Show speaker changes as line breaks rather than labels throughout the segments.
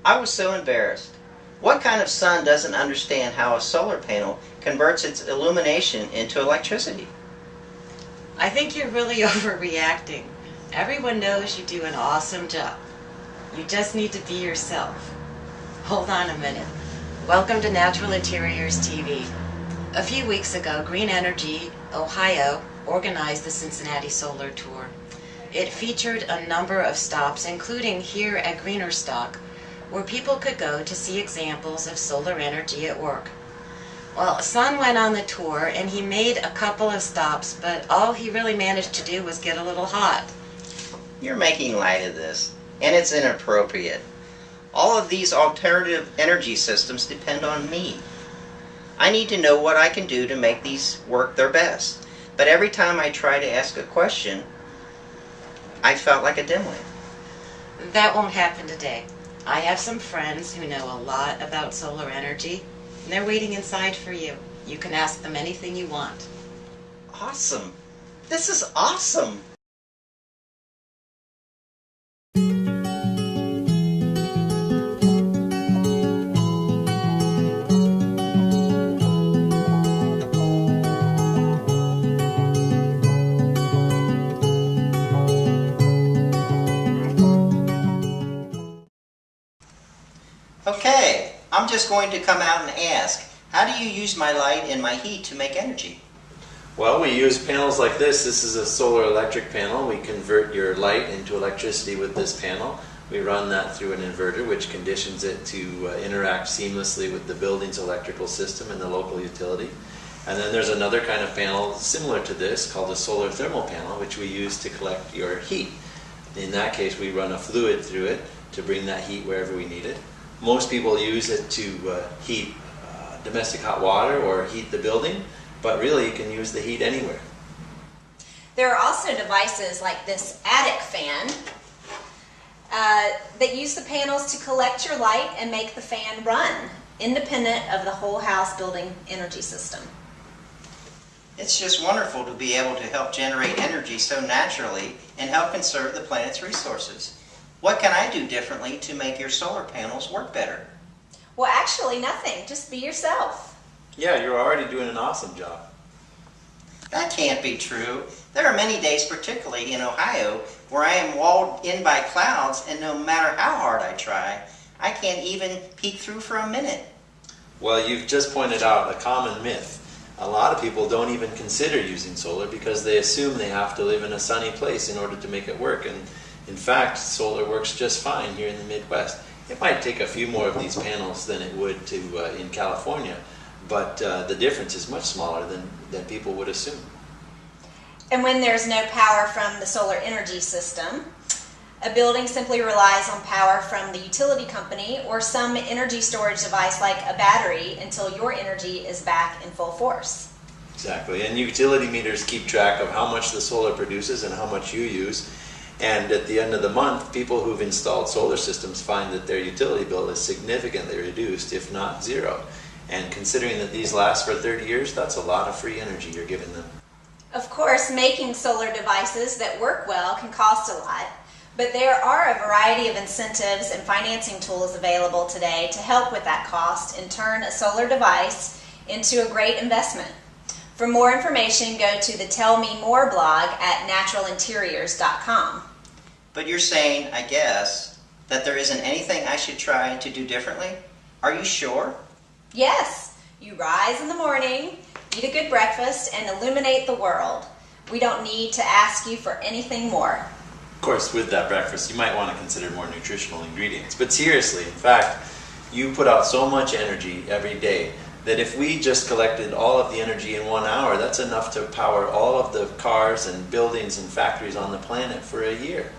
I was so embarrassed. What kind of son doesn't understand how a solar panel converts its illumination into electricity?
I think you're really overreacting. Everyone knows you do an awesome job. You just need to be yourself. Hold on a minute. Welcome to Natural Interiors TV. A few weeks ago, Green Energy Ohio organized the Cincinnati Solar Tour. It featured a number of stops, including here at Greenerstock, where people could go to see examples of solar energy at work. Well, Son went on the tour and he made a couple of stops, but all he really managed to do was get a little hot.
You're making light of this, and it's inappropriate. All of these alternative energy systems depend on me. I need to know what I can do to make these work their best. But every time I try to ask a question, I felt like a dimwit.
That won't happen today. I have some friends who know a lot about solar energy, and they're waiting inside for you. You can ask them anything you want.
Awesome. This is awesome. Okay, I'm just going to come out and ask, how do you use my light and my heat to make energy?
Well, we use panels like this. This is a solar electric panel. We convert your light into electricity with this panel. We run that through an inverter, which conditions it to interact seamlessly with the building's electrical system and the local utility. And then there's another kind of panel similar to this called a solar thermal panel, which we use to collect your heat. In that case, we run a fluid through it to bring that heat wherever we need it. Most people use it to heat domestic hot water or heat the building, but really you can use the heat anywhere.
There are also devices like this attic fan that use the panels to collect your light and make the fan run, independent of the whole house building energy system.
It's just wonderful to be able to help generate energy so naturally and help conserve the planet's resources. What can I do differently to make your solar panels work better?
Well, actually nothing. Just be yourself.
Yeah, you're already doing an awesome job.
That can't be true. There are many days, particularly in Ohio, where I am walled in by clouds, and no matter how hard I try, I can't even peek through for a minute.
Well, you've just pointed out a common myth. A lot of people don't even consider using solar because they assume they have to live in a sunny place in order to make it work. And in fact, solar works just fine here in the Midwest. It might take a few more of these panels than it would in California, but the difference is much smaller than people would assume.
And when there's no power from the solar energy system, a building simply relies on power from the utility company or some energy storage device like a battery until your energy is back in full force.
Exactly, and utility meters keep track of how much the solar produces and how much you use. And at the end of the month, people who've installed solar systems find that their utility bill is significantly reduced, if not zero. And considering that these last for 30 years, that's a lot of free energy you're giving them.
Of course, making solar devices that work well can cost a lot, but there are a variety of incentives and financing tools available today to help with that cost and turn a solar device into a great investment. For more information, go to the Tell Me More blog at naturalinteriors.com.
But you're saying, I guess, that there isn't anything I should try to do differently? Are you sure?
Yes, you rise in the morning, eat a good breakfast, and illuminate the world. We don't need to ask you for anything more.
Of course, with that breakfast, you might want to consider more nutritional ingredients. But seriously, in fact, you put out so much energy every day that if we just collected all of the energy in 1 hour, that's enough to power all of the cars and buildings and factories on the planet for a year.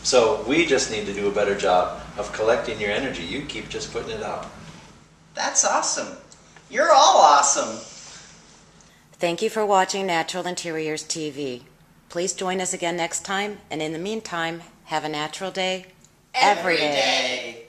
So we just need to do a better job of collecting your energy. You keep just putting it out.
That's awesome. You're all awesome.
Thank you for watching Natural Interiors TV. Please join us again next time, and in the meantime, have a natural day every day.